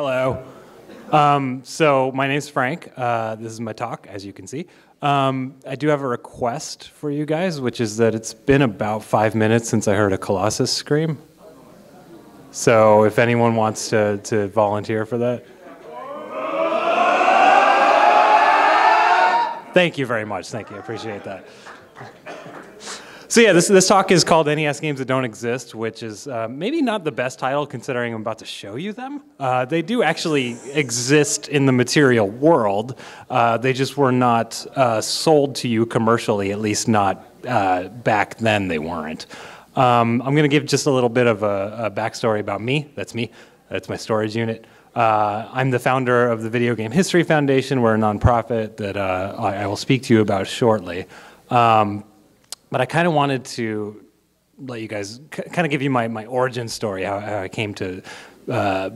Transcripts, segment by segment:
Hello. So my name's Frank. This is my talk, as you can see. I do have a request for you guys, which is that it's been about 5 minutes since I heard a Colossus scream. So if anyone wants to volunteer for that. Thank you very much. Thank you. I appreciate that. So yeah, this talk is called NES Games That Don't Exist, which is maybe not the best title considering I'm about to show you them. They do actually exist in the material world. They just were not sold to you commercially, at least not back then they weren't. I'm going to give just a little bit of a backstory about me. That's me. That's my storage unit. I'm the founder of the Video Game History Foundation. We're a nonprofit that I will speak to you about shortly. But I kind of wanted to let you guys kind of give you my origin story, how I came to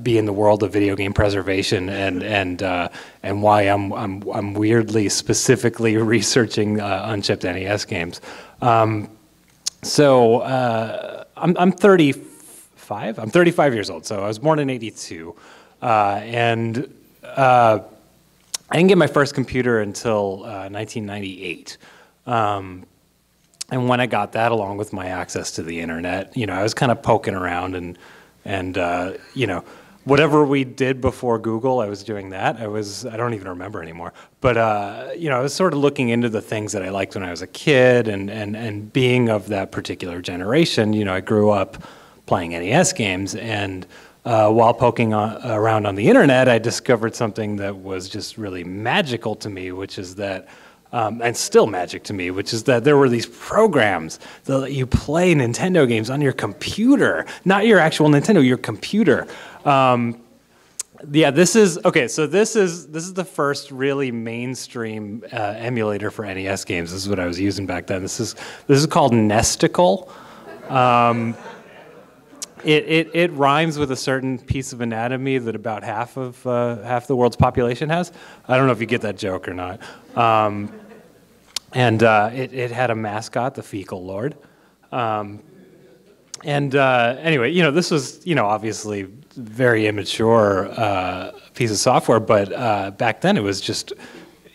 be in the world of video game preservation, and why I'm weirdly specifically researching unshipped NES games. So I'm 35. I'm 35 years old. So I was born in '82, and I didn't get my first computer until 1998. And when I got that, along with my access to the internet, you know, I was kind of poking around and you know, whatever we did before Google, I was doing that. I don't even remember anymore. But you know, I was sort of looking into the things that I liked when I was a kid, and being of that particular generation, you know, I grew up playing NES games, and while poking around on the internet, I discovered something that was just really magical to me, which is that. And still magic to me, which is that there were these programs that let you play Nintendo games on your computer, not your actual Nintendo, your computer. Yeah, this is okay. So this is the first really mainstream emulator for NES games. This is what I was using back then. This is called Nesticle. It rhymes with a certain piece of anatomy that about half the world's population has. I don't know if you get that joke or not. It had a mascot, the Fecal Lord. Anyway, you know, this was, you know, obviously very immature piece of software, but back then it was just,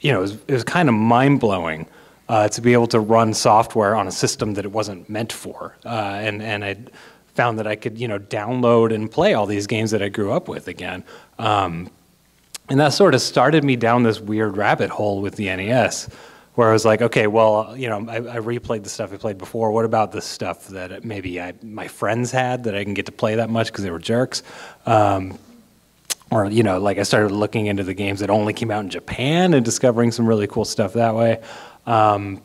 you know, it was kind of mind-blowing to be able to run software on a system that it wasn't meant for. And I found that I could, you know, download and play all these games that I grew up with again. And that sort of started me down this weird rabbit hole with the NES, where I was like, okay, well, you know, I replayed the stuff I played before. What about the stuff that maybe my friends had that I didn't get to play that much because they were jerks? Or, you know, like I started looking into the games that only came out in Japan and discovering some really cool stuff that way. I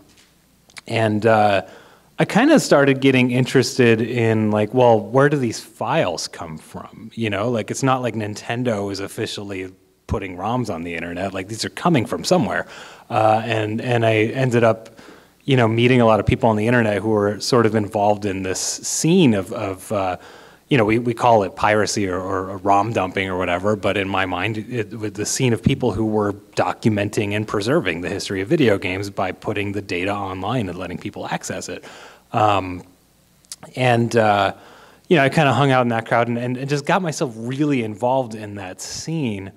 kind of started getting interested in, like, well, where do these files come from? You know, like, it's not like Nintendo is officially putting ROMs on the internet. Like, these are coming from somewhere. And I ended up, you know, meeting a lot of people on the internet who were sort of involved in this scene of you know, we call it piracy or ROM dumping or whatever, but in my mind, with the scene of people who were documenting and preserving the history of video games by putting the data online and letting people access it. You know, I kind of hung out in that crowd and just got myself really involved in that scene.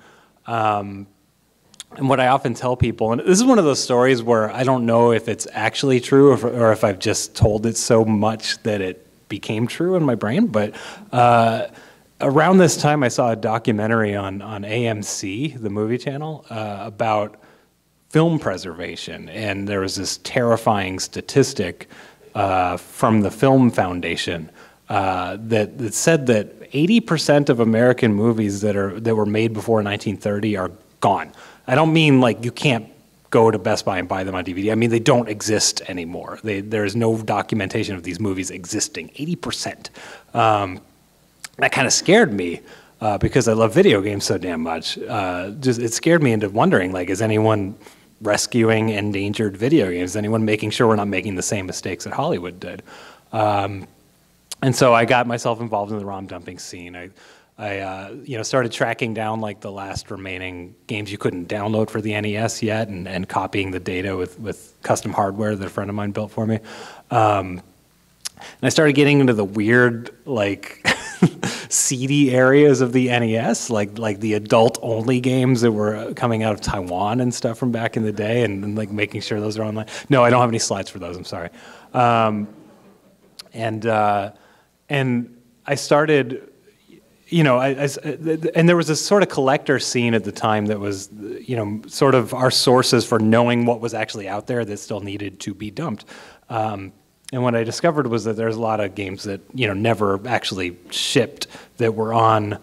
And what I often tell people, and this is one of those stories where I don't know if it's actually true or if I've just told it so much that it became true in my brain, but around this time I saw a documentary on AMC, the movie channel, about film preservation, and there was this terrifying statistic from the Film Foundation that said that 80% of American movies that were made before 1930 are gone. I don't mean like you can't go to Best Buy and buy them on DVD. I mean they don't exist anymore. There's no documentation of these movies existing. 80%. That kind of scared me because I love video games so damn much. It scared me into wondering, like, is anyone rescuing endangered video games? Is anyone making sure we're not making the same mistakes that Hollywood did? And so I got myself involved in the ROM dumping scene. I you know, started tracking down like the last remaining games you couldn't download for the NES yet, and copying the data with custom hardware that a friend of mine built for me. And I started getting into the weird, like, seedy areas of the NES, like the adult-only games that were coming out of Taiwan and stuff from back in the day, and like making sure those are online. No, I don't have any slides for those. I'm sorry. And I started, you know, and there was this sort of collector scene at the time that was, you know, sort of our sources for knowing what was actually out there that still needed to be dumped. And what I discovered was that there's a lot of games that, you know, never actually shipped that were on,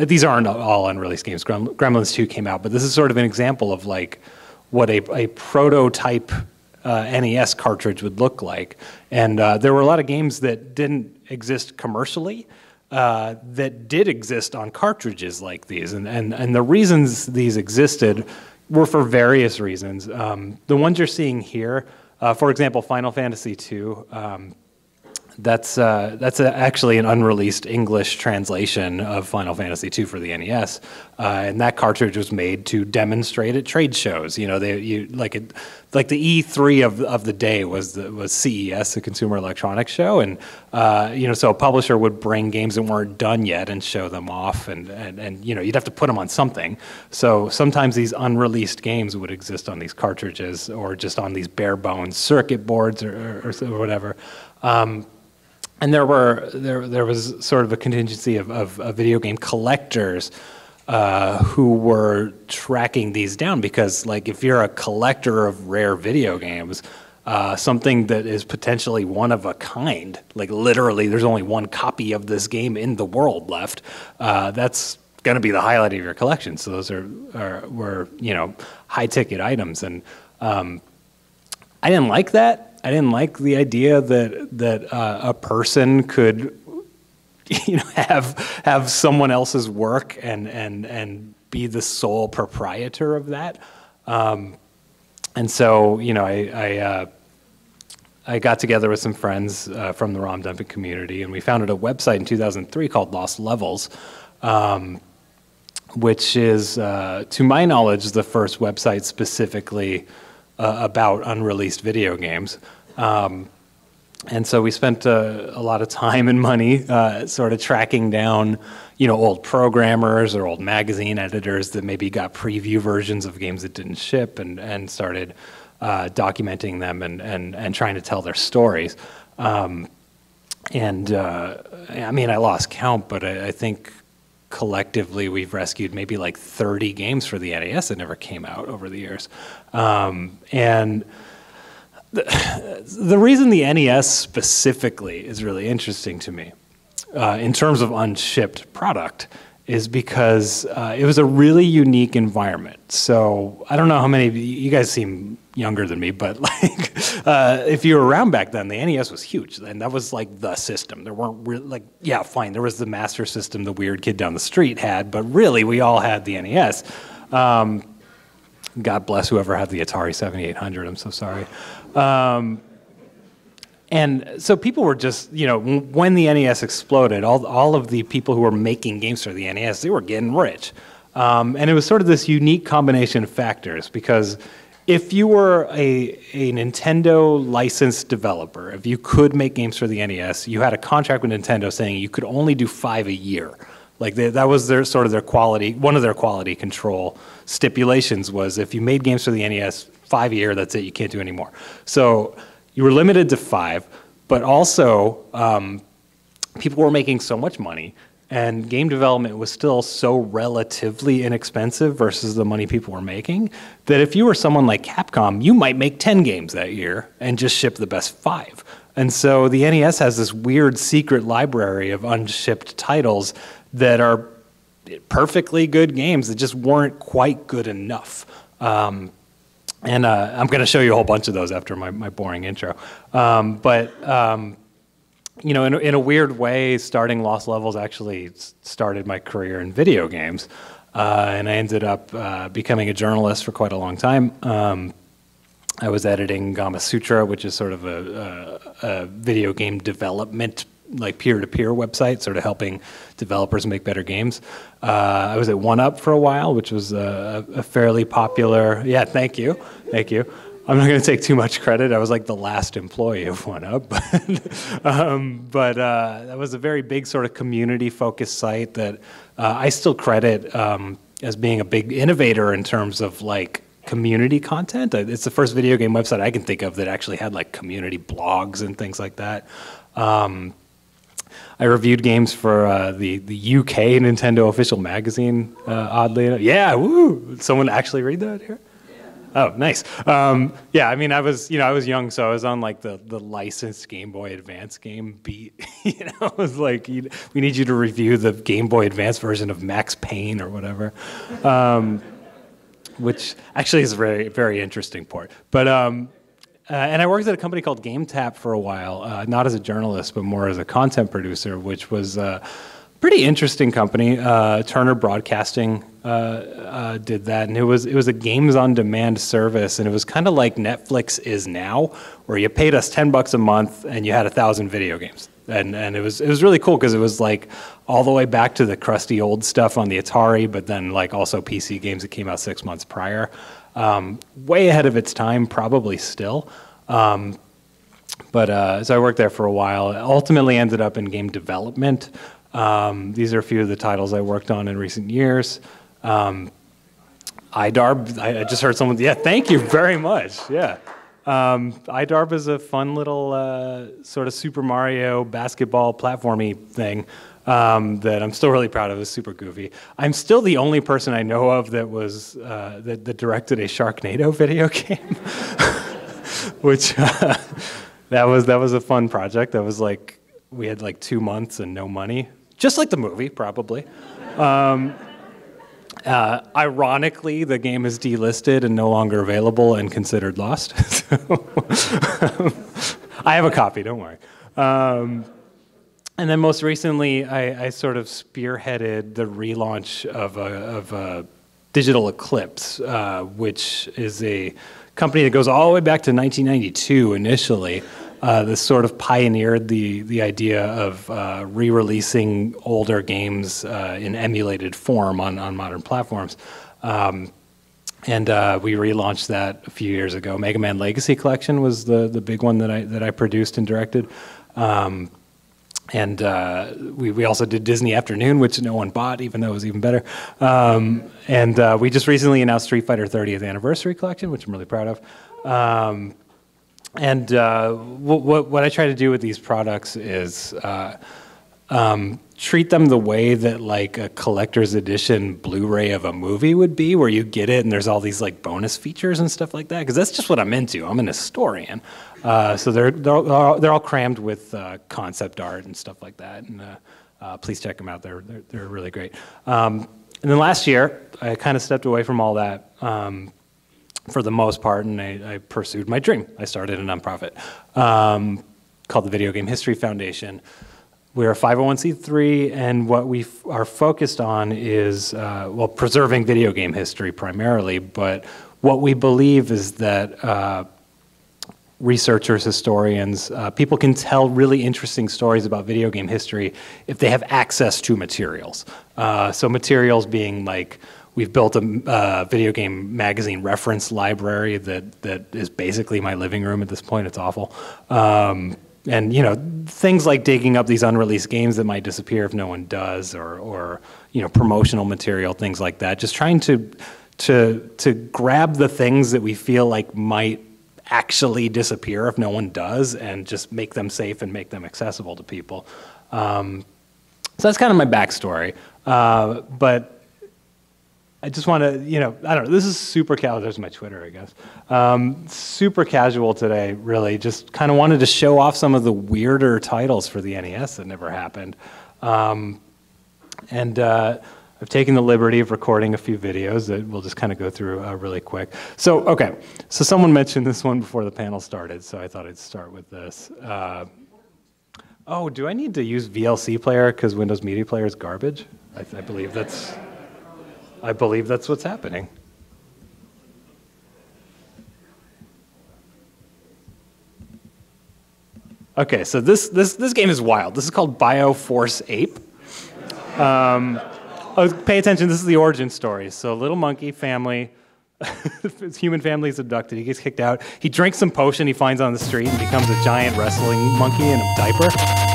these aren't all unreleased games. Gremlins 2 came out, but this is sort of an example of like what a prototype NES cartridge would look like. And there were a lot of games that didn't exist commercially that did exist on cartridges like these. And the reasons these existed were for various reasons. The ones you're seeing here, for example, Final Fantasy II, that's actually an unreleased English translation of Final Fantasy II for the NES, and that cartridge was made to demonstrate at trade shows. You know, like the E3 of the day was CES, the Consumer Electronics Show, and you know, so a publisher would bring games that weren't done yet and show them off, and you know, you'd have to put them on something. So sometimes these unreleased games would exist on these cartridges or just on these bare bones circuit boards or whatever. And there was sort of a contingency of video game collectors who were tracking these down, because like if you're a collector of rare video games, something that is potentially one of a kind, like literally there's only one copy of this game in the world left, that's going to be the highlight of your collection. So those were, you know, high ticket items, and I didn't like that. I didn't like the idea that a person could, you know, have someone else's work and be the sole proprietor of that. And so, you know, I got together with some friends from the ROM dumping community, and we founded a website in 2003 called Lost Levels, which is, to my knowledge, the first website specifically about unreleased video games. And so we spent a lot of time and money sort of tracking down, you know, old programmers or old magazine editors that maybe got preview versions of games that didn't ship, and started documenting them and trying to tell their stories. I mean, I lost count, but I think collectively we've rescued maybe like 30 games for the NES that never came out over the years. And the reason the NES specifically is really interesting to me in terms of unshipped product is because it was a really unique environment. So I don't know how many of you guys seem younger than me, but like if you were around back then, the NES was huge, and that was like the system. There weren't really, like, yeah, fine, there was the Master System the weird kid down the street had, but really we all had the NES. God bless whoever had the Atari 7800, I'm so sorry. And so people were just, you know, when the NES exploded, all of the people who were making games for the NES, they were getting rich. And it was sort of this unique combination of factors, because if you were a Nintendo licensed developer, if you could make games for the NES, you had a contract with Nintendo saying you could only do 5 a year. Like that was their sort of their quality, one of their quality control stipulations was if you made games for the NES 5 a year, that's it, you can't do any more. So you were limited to 5, but also people were making so much money, and game development was still so relatively inexpensive versus the money people were making, that if you were someone like Capcom, you might make 10 games that year and just ship the best 5. And so the NES has this weird secret library of unshipped titles that are perfectly good games that just weren't quite good enough. And I'm going to show you a whole bunch of those after my boring intro. You know, in a weird way, starting Lost Levels actually started my career in video games. And I ended up becoming a journalist for quite a long time. I was editing Gama Sutra, which is sort of a video game development, like peer-to-peer website, sort of helping developers make better games. I was at 1UP for a while, which was a fairly popular, yeah, thank you. I'm not going to take too much credit. I was like the last employee of OneUp, but that was a very big sort of community-focused site that I still credit as being a big innovator in terms of like community content. It's the first video game website I can think of that actually had like community blogs and things like that. I reviewed games for the UK Nintendo official magazine, oddly enough. Yeah, woo! Someone actually read that here? Oh, nice. Yeah, I mean, I was young, so I was on like the licensed Game Boy Advance game beat. It was like, we need you to review the Game Boy Advance version of Max Payne or whatever, which actually is a very, very interesting port. But and I worked at a company called GameTap for a while, not as a journalist, but more as a content producer, which was a pretty interesting company. Turner Broadcasting did that, and it was a games on demand service, and it was kind of like Netflix is now, where you paid us $10 a month and you had 1,000 video games, and it was really cool because it was like all the way back to the crusty old stuff on the Atari, but then like also PC games that came out 6 months prior, way ahead of its time, probably still. So I worked there for a while. Ultimately ended up in game development. These are a few of the titles I worked on in recent years. iDarb, I just heard someone, yeah, thank you very much, yeah. iDarb is a fun little sort of Super Mario basketball platformy thing that I'm still really proud of. It's super goofy. I'm still the only person I know of that was that directed a Sharknado video game, which that was a fun project. That was like, we had like 2 months and no money. Just like the movie, probably. Ironically, the game is delisted and no longer available and considered lost. I have a copy, don't worry. And then most recently, I sort of spearheaded the relaunch of Digital Eclipse, which is a company that goes all the way back to 1992 initially. This sort of pioneered the idea of re-releasing older games in emulated form on modern platforms. And we relaunched that a few years ago. Mega Man Legacy Collection was the big one that I produced and directed. And we also did Disney Afternoon, which no one bought, even though it was even better. And we just recently announced Street Fighter 30th Anniversary Collection, which I'm really proud of. And what I try to do with these products is treat them the way that like a collector's edition Blu-ray of a movie would be, where you get it and there's all these like bonus features and stuff like that, because that's just what I'm into. I'm an historian. So they're all crammed with concept art and stuff like that. And please check them out. They're really great. And then last year, I kind of stepped away from all that for the most part, and I pursued my dream. I started a nonprofit called the Video Game History Foundation. We're a 501c3, and what we are focused on is, well, preserving video game history primarily, but what we believe is that researchers, historians, people can tell really interesting stories about video game history if they have access to materials. So materials being like, we've built a video game magazine reference library that is basically my living room at this point. It's awful. And you know, things like digging up these unreleased games that might disappear if no one does, or you know, promotional material, things like that. Just trying to grab the things that we feel like might actually disappear if no one does, and just make them safe and make them accessible to people. So that's kind of my backstory. But I just want to, you know, I don't know, this is super casual. There's my Twitter, I guess. Super casual today, really. Just kind of wanted to show off some of the weirder titles for the NES that never happened. And I've taken the liberty of recording a few videos that we'll just kind of go through really quick. So, okay, so someone mentioned this one before the panel started, so I thought I'd start with this. Oh, do I need to use VLC Player because Windows Media Player is garbage? I believe that's what's happening. Okay, so this game is wild. This is called Bioforce Ape. Pay attention, this is the origin story. So little monkey family, his human family is abducted. He gets kicked out. He drinks some potion he finds on the street and becomes a giant wrestling monkey in a diaper.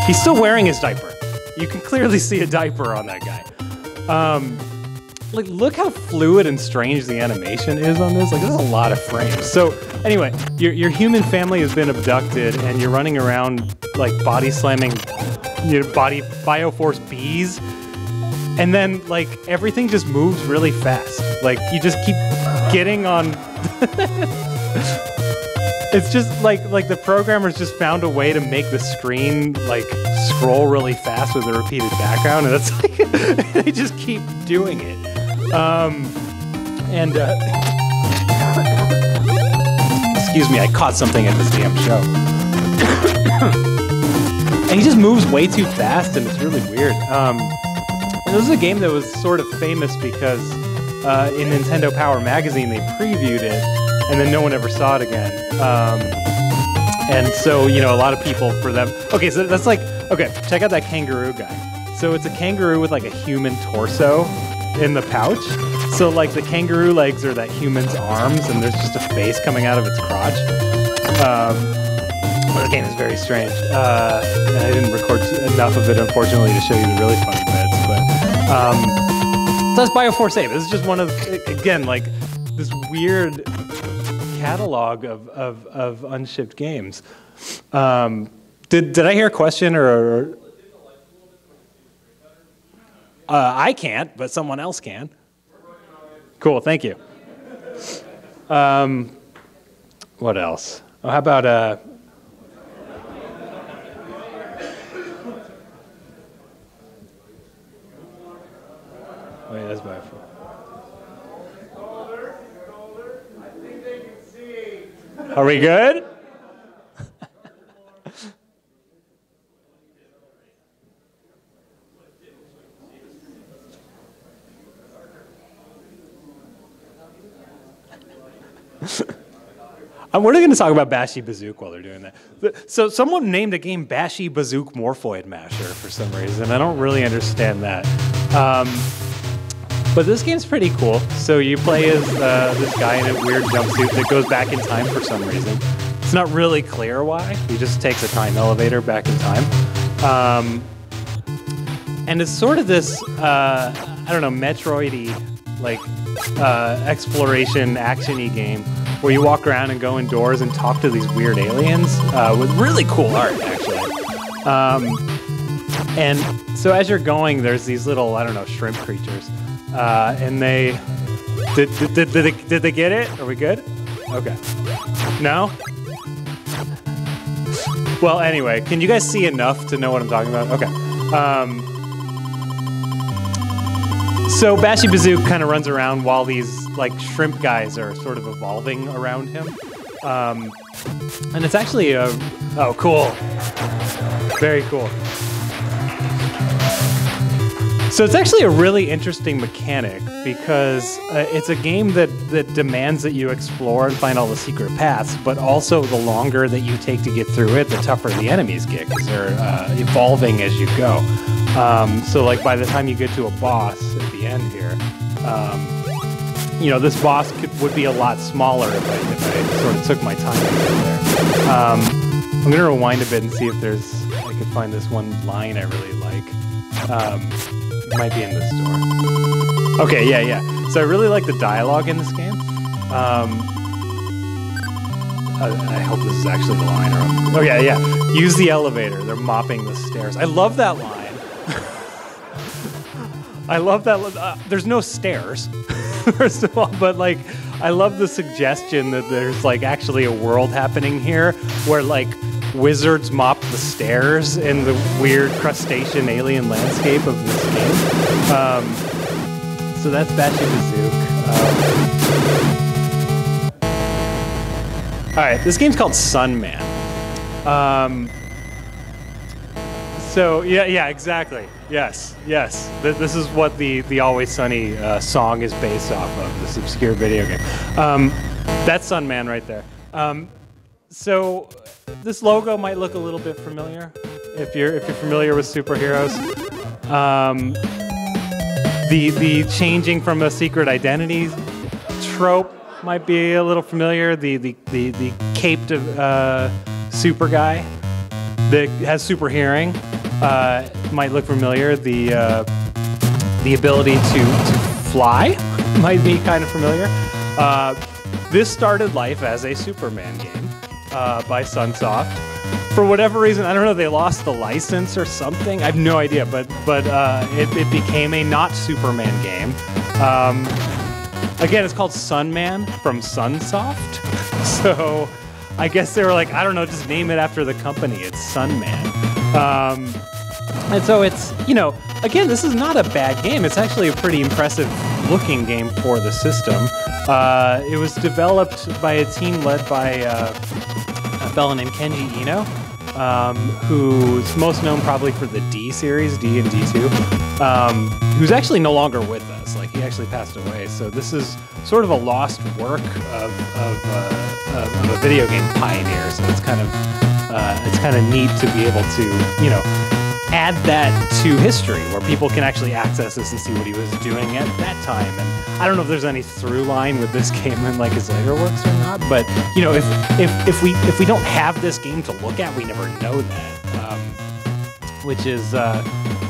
He's still wearing his diaper. You can clearly see a diaper on that guy. Like, look how fluid and strange the animation is on this. Like, there's a lot of frames. So, anyway, your human family has been abducted, and you're running around, like, body slamming, Bioforce bees. And then, like, everything just moves really fast. Like, you just keep getting on... It's just like the programmers just found a way to make the screen like scroll really fast with a repeated background, and that's like they just keep doing it. Excuse me, I caught something at this damn show. And he just moves way too fast, and it's really weird. And this is a game that was sort of famous because in Nintendo Power Magazine they previewed it, and then no one ever saw it again. And so, you know, a lot of people for them... Okay, so that's like... Okay, check out that kangaroo guy. So it's a kangaroo with like a human torso in the pouch. So like the kangaroo legs are that human's arms, and there's just a face coming out of its crotch. The game is very strange. And I didn't record enough of it, unfortunately, to show you the really funny bits. But so that's Bioforce 8. This is just one of, again, like this weird catalog of unshipped games. Did I hear a question or I can't, but someone else can. Cool, thank you. What else? Oh, how about wait, that's Bioforce. Are we good? We're going to talk about Bashy Bazook while they're doing that. So someone named a game Bashy Bazook Morphoid Masher for some reason. I don't really understand that. But this game's pretty cool. So you play as this guy in a weird jumpsuit that goes back in time for some reason. It's not really clear why. He just takes a time elevator back in time. And it's sort of this, I don't know, Metroid-y, like, exploration, action-y game where you walk around and go indoors and talk to these weird aliens with really cool art, actually. And so as you're going, there's these little, I don't know, shrimp creatures. And they... Did they get it? Are we good? Okay. No? Well, anyway, can you guys see enough to know what I'm talking about? Okay. So Bashy Bazook kind of runs around while these like shrimp guys are sort of evolving around him. And it's actually a... Oh, cool. Very cool. So it's actually a really interesting mechanic because it's a game that demands that you explore and find all the secret paths, but also the longer that you take to get through it, the tougher the enemies get because they're evolving as you go. So like by the time you get to a boss at the end here, you know, this boss would be a lot smaller if I sort of took my time to get there. I'm going to rewind a bit and see if I could find this one line I really like. It might be in this store. Okay, yeah. So I really like the dialogue in this game. I hope this is actually the line. Oh, yeah. Use the elevator. They're mopping the stairs. I love that line. I love that. There's no stairs, first of all, but like, I love the suggestion that there's like actually a world happening here where like wizards mop the stairs in the weird crustacean alien landscape of this game. So that's Bashy Bazook. All right, this game's called Sunman. So yeah, exactly. Yes. This is what the Always Sunny song is based off of. This obscure video game. That's Sunman right there. So this logo might look a little bit familiar if you're familiar with superheroes. The changing from a secret identity trope might be a little familiar. The caped super guy that has super hearing might look familiar. The ability to fly might be kind of familiar. This started life as a Superman game by Sunsoft. For whatever reason, I don't know if they lost the license or something. I have no idea, but it became a not Superman game. Again, it's called Sunman from Sunsoft. So I guess they were like, I don't know, just name it after the company. It's Sunman. And so it's, you know, again, this is not a bad game. It's actually a pretty impressive looking game for the system. It was developed by a team led by a fellow named Kenji Ino, who's most known probably for the D series, D and D2, who's actually no longer with us. Like, he actually passed away. So this is sort of a lost work of a video game pioneer. So it's kind of neat to be able to, you know, add that to history where people can actually access this and see what he was doing at that time. And I don't know if there's any through line with this game in like his later works or not, but you know, if we don't have this game to look at, we never know that, which is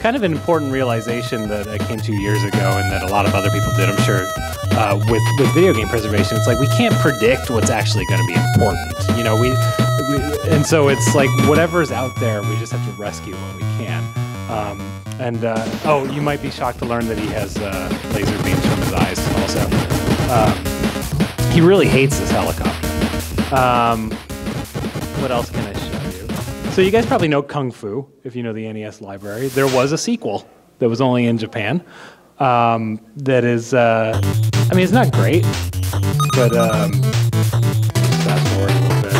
kind of an important realization that I came to years ago, and that a lot of other people did, I'm sure, with video game preservation. It's like we can't predict what's actually going to be important. You know, and so it's like whatever's out there, we just have to rescue what we can. Oh, you might be shocked to learn that he has laser beams from his eyes also. He really hates this helicopter. What else can I show you? So you guys probably know Kung Fu, if you know the NES library. There was a sequel that was only in Japan. That is, I mean, it's not great, but fast forward a little bit.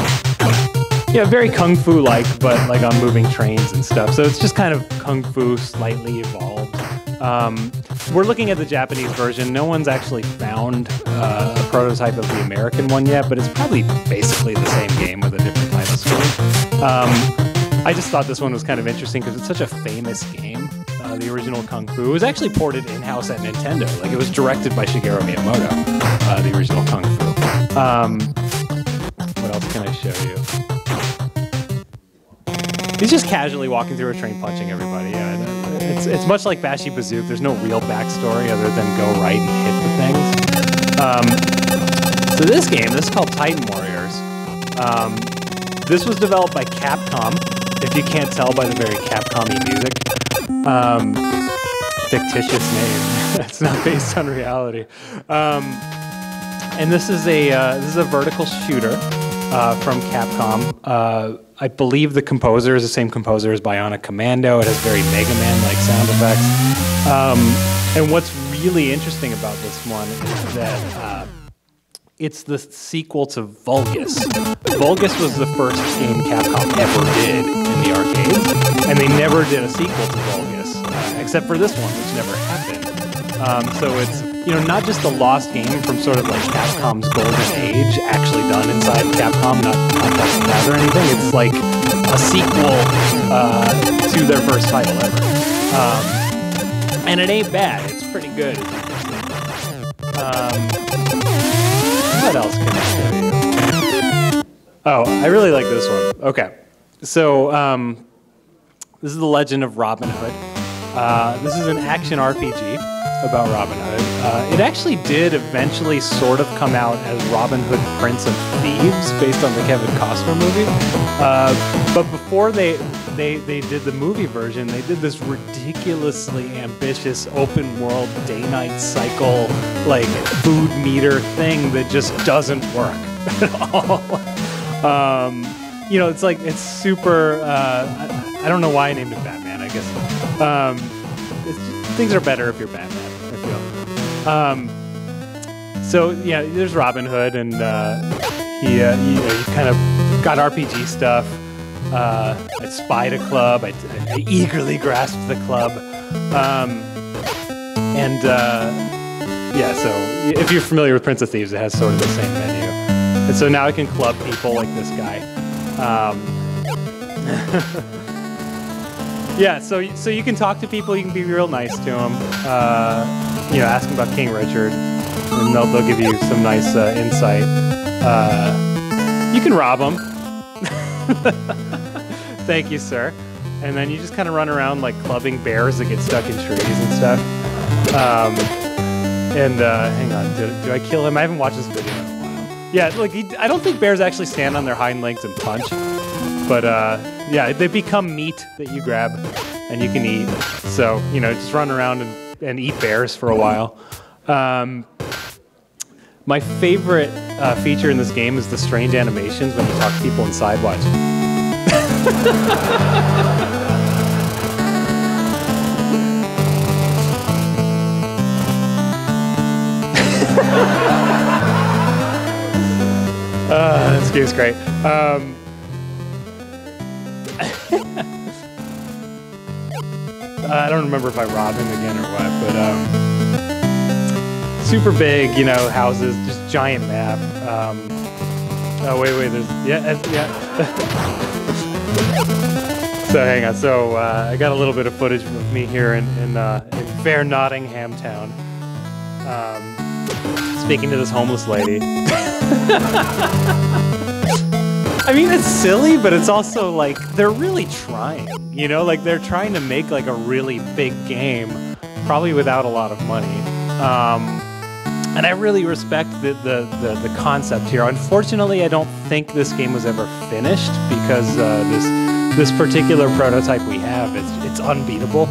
Yeah, very Kung Fu-like, but like on moving trains and stuff. So it's just kind of Kung Fu slightly evolved. We're looking at the Japanese version. No one's actually found a prototype of the American one yet, but it's probably basically the same game with a different title screen. I just thought this one was kind of interesting because it's such a famous game. The original Kung Fu. It was actually ported in-house at Nintendo. Like, it was directed by Shigeru Miyamoto, the original Kung Fu. What else can I show you? He's just casually walking through a train punching everybody. Yeah, it's much like Bashi Bazook. There's no real backstory other than go right and hit the things. So this game, this is called Titan Warriors. This was developed by Capcom, if you can't tell by the very Capcom-y music. Fictitious name. It's not based on reality. And this is a vertical shooter from Capcom. I believe the composer is the same composer as Bionic Commando. It has very Mega Man-like sound effects. And what's really interesting about this one is that it's the sequel to Vulgus. Vulgus was the first game Capcom ever did in the arcades, and they never did a sequel to Vulgus, except for this one, which never happened. So it's, you know, not just a lost game from sort of like Capcom's golden age, actually done inside Capcom, not that or anything. It's like a sequel to their first title ever. And it ain't bad. It's pretty good. What else can I show you? Oh, I really like this one. Okay. So, this is The Legend of Robin Hood. This is an action RPG about Robin Hood. It actually did eventually sort of come out as Robin Hood Prince of Thieves, based on the Kevin Costner movie. But before they did the movie version, they did this ridiculously ambitious open world day-night cycle, like food meter thing that just doesn't work at all. You know, it's like, it's super, I don't know why I named it Batman, I guess. Things are better if you're Batman, I feel. So, yeah, there's Robin Hood, and he kind of got RPG stuff. I spied a club. I eagerly grasped the club. Yeah, so if you're familiar with Prince of Thieves, it has sort of the same menu. And so now I can club people like this guy. Yeah, so you can talk to people. You can be real nice to them. You know, ask them about King Richard. and they'll give you some nice insight. You can rob them. Thank you, sir. And then you just kind of run around like clubbing bears that get stuck in trees and stuff. Hang on, do I kill him? I haven't watched this video in a while. Yeah, like I don't think bears actually stand on their hind legs and punch, but yeah, they become meat that you grab and you can eat. So just run around and eat bears for a while. My favorite feature in this game is the strange animations when you talk to people in Sidewatch. This game's great. I don't remember if I robbed him again or what, but super big, houses, just giant map. Oh wait, there's yeah. So hang on. So I got a little bit of footage of me here in fair Nottingham town, speaking to this homeless lady. I mean, it's silly, but it's also like they're really trying. Like they're trying to make like a really big game, probably without a lot of money. And I really respect the concept here. Unfortunately, I don't think this game was ever finished because this particular prototype we have, it's unbeatable.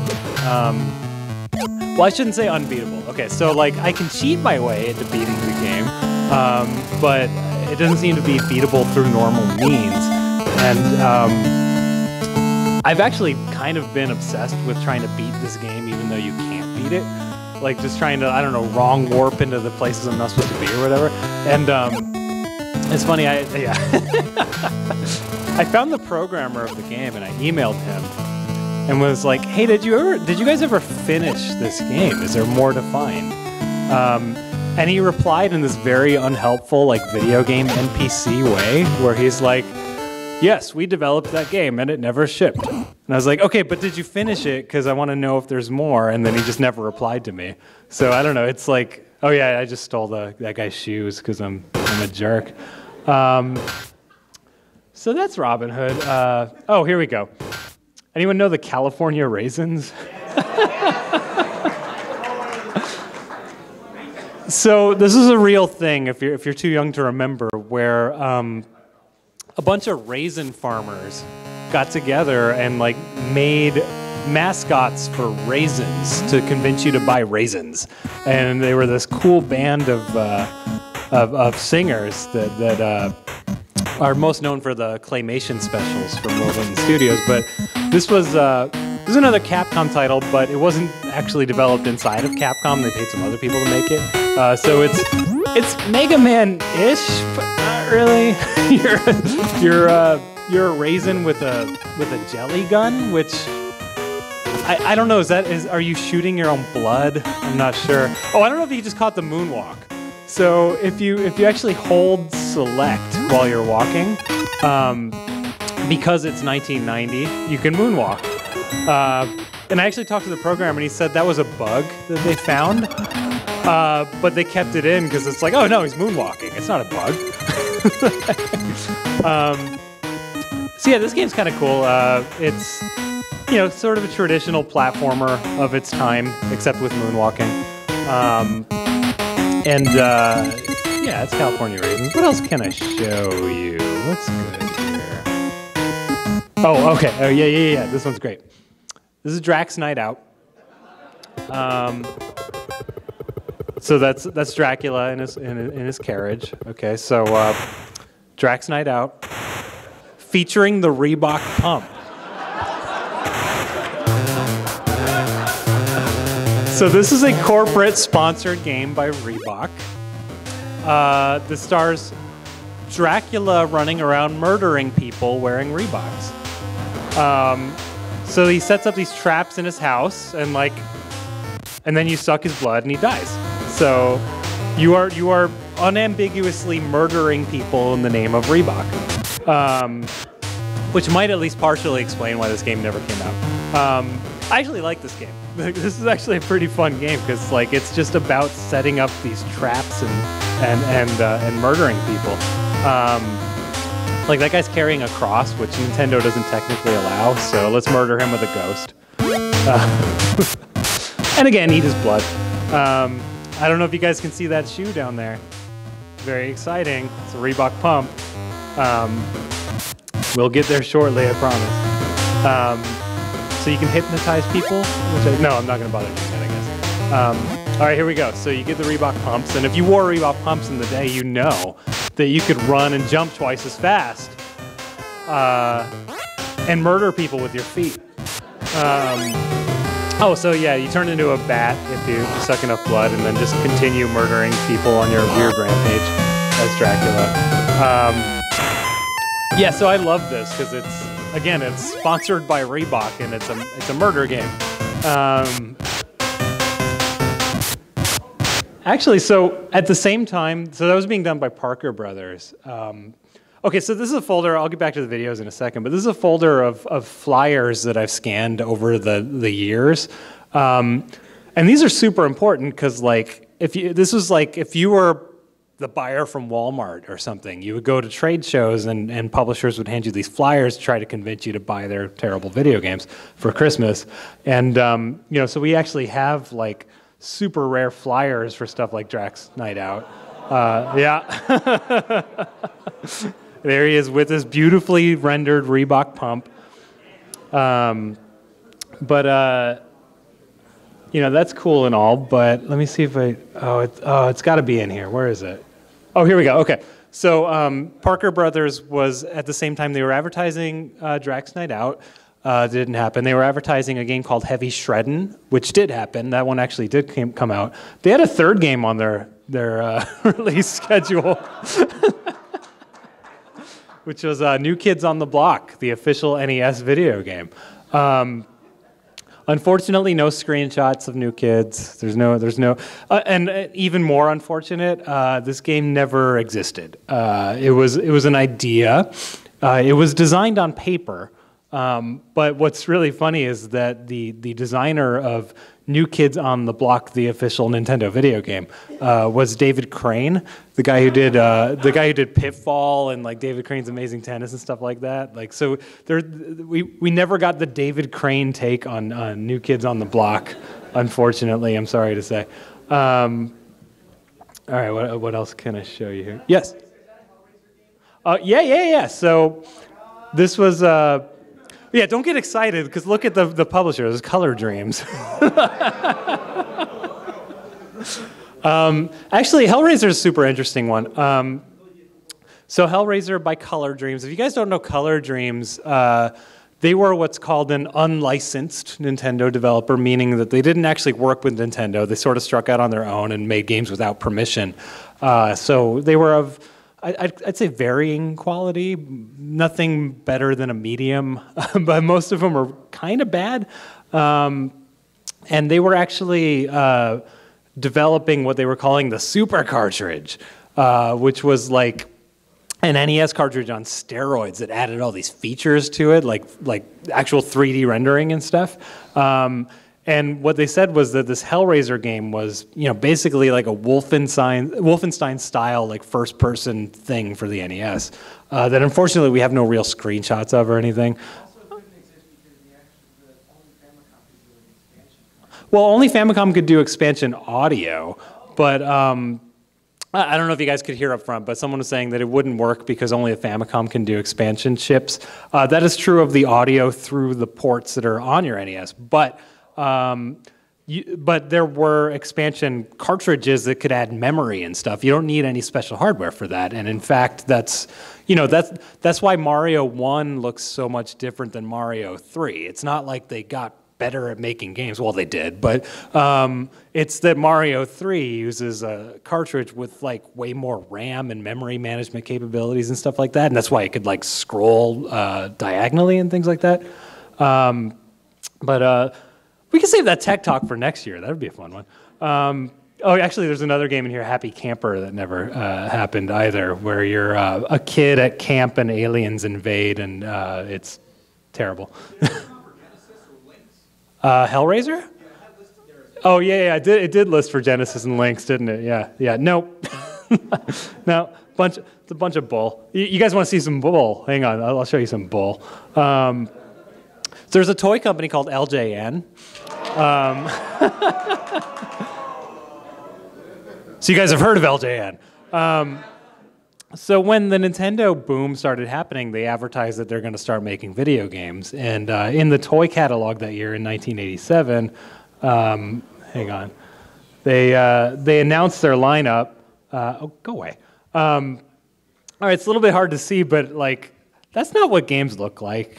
Well, I shouldn't say unbeatable. Okay, so like I can cheat my way into beating the game, but it doesn't seem to be beatable through normal means. And I've actually kind of been obsessed with trying to beat this game, even though you can't beat it. Like just trying to, I don't know, wrong warp into the places I'm not supposed to be or whatever. And it's funny, I found the programmer of the game and I emailed him and was like, hey, did you guys ever finish this game? Is there more to find? And he replied in this very unhelpful, like video game NPC way, where he's like, yes, we developed that game and it never shipped. And I was like, okay, but did you finish it? Because I want to know if there's more. And then he just never replied to me. So I don't know. It's like, oh yeah, I just stole that guy's shoes because I'm a jerk. So that's Robin Hood. Oh, here we go. Anyone know the California raisins? So this is a real thing, if you're too young to remember, where a bunch of raisin farmers got together and like made mascots for raisins to convince you to buy raisins, and they were this cool band of singers that are most known for the claymation specials from Woven Studios. But this was another Capcom title, but it wasn't actually developed inside of Capcom. They paid some other people to make it. So it's Mega Man-ish, but not really. you're a raisin with a jelly gun, which I don't know. Are you shooting your own blood? I'm not sure. Oh, I don't know if you just caught the moonwalk. So if you actually hold select while you're walking, because it's 1990, you can moonwalk. And I actually talked to the programmer, and he said that was a bug that they found, but they kept it in because it's like, oh no, he's moonwalking. It's not a bug. So yeah, this game's kind of cool. It's sort of a traditional platformer of its time, except with moonwalking. Yeah, it's California Raisins. What else can I show you? What's good here? Oh, okay. Oh, yeah. This one's great. This is Drax Night Out. So that's Dracula in his carriage. Okay, so Drax Night Out, featuring the Reebok pump. So this is a corporate sponsored game by Reebok. This stars Dracula running around murdering people wearing Reeboks. So he sets up these traps in his house, and then you suck his blood and he dies. So you are unambiguously murdering people in the name of Reebok, which might at least partially explain why this game never came out. I actually like this game. This is actually a pretty fun game because like it's just about setting up these traps and murdering people. Like that guy's carrying a cross, which Nintendo doesn't technically allow. So let's murder him with a ghost. And again, eat his blood. I don't know if you guys can see that shoe down there. Very exciting. It's a Reebok pump. We'll get there shortly, I promise. So you can hypnotize people, no, I'm not going to bother doing that, I guess. All right, here we go. So you get the Reebok pumps, and if you wore Reebok pumps in the day, you know that you could run and jump twice as fast and murder people with your feet. Oh, so yeah, you turn into a bat if you suck enough blood, and then just continue murdering people on your weird rampage as Dracula. Yeah, so I love this because it's sponsored by Reebok, and it's a murder game. Actually, so at the same time, so that was being done by Parker Brothers. Okay, so this is a folder. I'll get back to the videos in a second, but this is a folder of flyers that I've scanned over the years, and these are super important because, like, if you were the buyer from Walmart or something, you would go to trade shows and publishers would hand you these flyers to try to convince you to buy their terrible video games for Christmas, and you know, so we actually have like super rare flyers for stuff like Drax Night Out. Yeah. There he is with his beautifully rendered Reebok pump. You know, that's cool and all, but let me see if it's got to be in here. Where is it? Oh, here we go. Okay. So Parker Brothers was, at the same time they were advertising Drax Night Out. Didn't happen. They were advertising a game called Heavy Shreddin', which did happen. That one actually did come out. They had a third game on their release schedule. Which was New Kids on the Block, the official NES video game. Unfortunately, no screenshots of New Kids. There's no, and even more unfortunate, this game never existed. It was an idea. It was designed on paper. But what's really funny is that the designer of New Kids on the Block, the official Nintendo video game, was David Crane, the guy who did Pitfall and like David Crane's Amazing Tennis and stuff like that. Like, so we never got the David Crane take on New Kids on the Block, unfortunately. I'm sorry to say. All right, what else can I show you here? Yes. Yeah. So this was. Yeah, don't get excited, because look at the publisher. It's Color Dreams. Actually, Hellraiser is a super interesting one. So Hellraiser by Color Dreams. If you guys don't know Color Dreams, they were what's called an unlicensed Nintendo developer, meaning that they didn't actually work with Nintendo. They sort of struck out on their own and made games without permission. So they were of... I'd say varying quality, nothing better than a medium, but most of them are kind of bad. And they were actually developing what they were calling the Super Cartridge, which was like an NES cartridge on steroids that added all these features to it, like actual 3D rendering and stuff. And what they said was that this Hellraiser game was, you know, basically like a Wolfenstein style, like first-person thing for the NES. That unfortunately we have no real screenshots of or anything. Well, only Famicom could do expansion audio, but I don't know if you guys could hear up front, but someone was saying that it wouldn't work because only a Famicom can do expansion chips. That is true of the audio through the ports that are on your NES, but there were expansion cartridges that could add memory and stuff. You don't need any special hardware for that. And in fact, that's why Mario 1 looks so much different than Mario 3. It's not like they got better at making games. Well, they did, but it's that Mario 3 uses a cartridge with like way more RAM and memory management capabilities and stuff like that. And that's why it could like scroll diagonally and things like that. We can save that tech talk for next year. That would be a fun one. Oh, actually, there's another game in here, Happy Camper, that never happened either, where you're a kid at camp and aliens invade, and it's terrible. Hellraiser? Oh yeah, it did list for Genesis and Lynx, didn't it? Yeah. Nope. No, it's a bunch of bull. You guys want to see some bull? Hang on, I'll show you some bull. So there's a toy company called LJN. So you guys have heard of LJN. So when the Nintendo boom started happening, they advertised that they're going to start making video games. And in the toy catalog that year, in 1987, hang on, they announced their lineup. Oh, go away. All right, it's a little bit hard to see, but like that's not what games look like.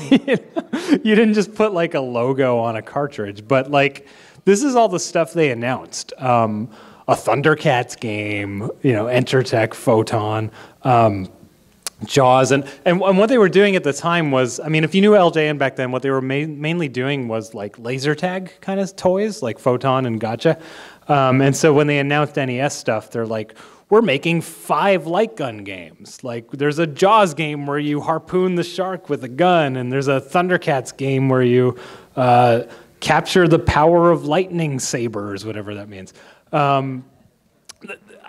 You didn't just put like a logo on a cartridge, but like this is all the stuff they announced. A Thundercats game, Entertech, Photon, Jaws, and what they were doing at the time was, I mean, if you knew LJN back then, what they were mainly doing was like laser tag kind of toys, like Photon and Gotcha. And so when they announced NES stuff, they're like, we're making 5 light gun games. Like there's a Jaws game where you harpoon the shark with a gun, and there's a Thundercats game where you capture the power of lightning sabers, whatever that means.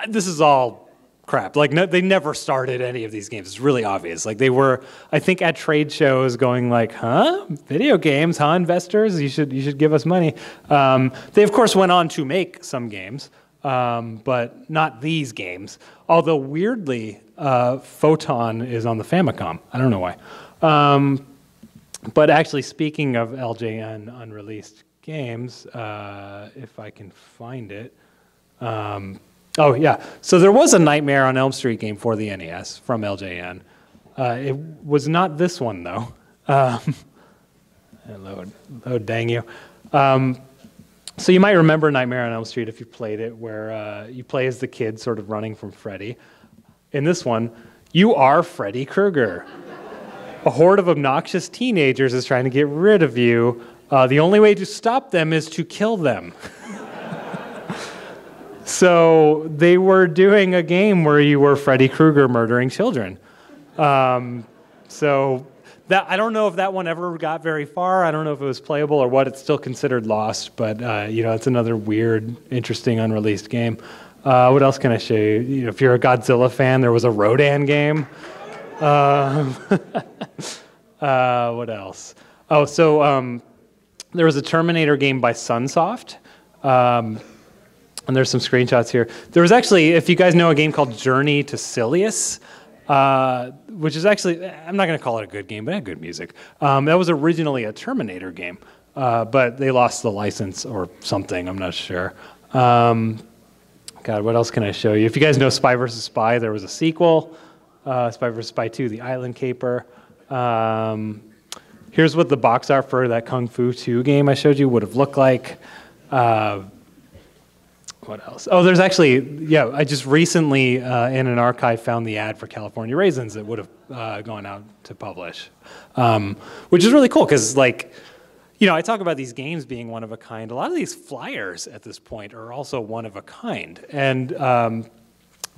This is all crap. Like they never started any of these games. It's really obvious. Like they were, I think, at trade shows going like, "Huh? Video games, huh? Investors, you should give us money." They of course went on to make some games, but not these games. Although weirdly, Photon is on the Famicom. I don't know why. But actually, speaking of LJN unreleased games, if I can find it. Oh yeah, so there was a Nightmare on Elm Street game for the NES from LJN. It was not this one though. Load, dang you. So you might remember Nightmare on Elm Street if you played it, where you play as the kid sort of running from Freddy. In this one, you are Freddy Krueger. A horde of obnoxious teenagers is trying to get rid of you. The only way to stop them is to kill them. So they were doing a game where you were Freddy Krueger murdering children. So that I don't know if that one ever got very far. I don't know if it was playable or what. It's still considered lost, but it's another weird, interesting, unreleased game. What else can I show you? If you're a Godzilla fan, there was a Rodan game. What else? Oh, so there was a Terminator game by Sunsoft. And there's some screenshots here. There was actually, if you guys know, a game called Journey to Silius, which is actually, I'm not going to call it a good game, but it had good music. That was originally a Terminator game, but they lost the license or something, I'm not sure. God, what else can I show you? If you guys know Spy vs. Spy, there was a sequel, Spy vs. Spy 2, The Island Caper. Here's what the box art for that Kung Fu 2 game I showed you would have looked like. What else? Oh, there's actually, I just recently in an archive found the ad for California Raisins that would have gone out to publish, which is really cool because, like, I talk about these games being one of a kind. A lot of these flyers at this point are also one of a kind. And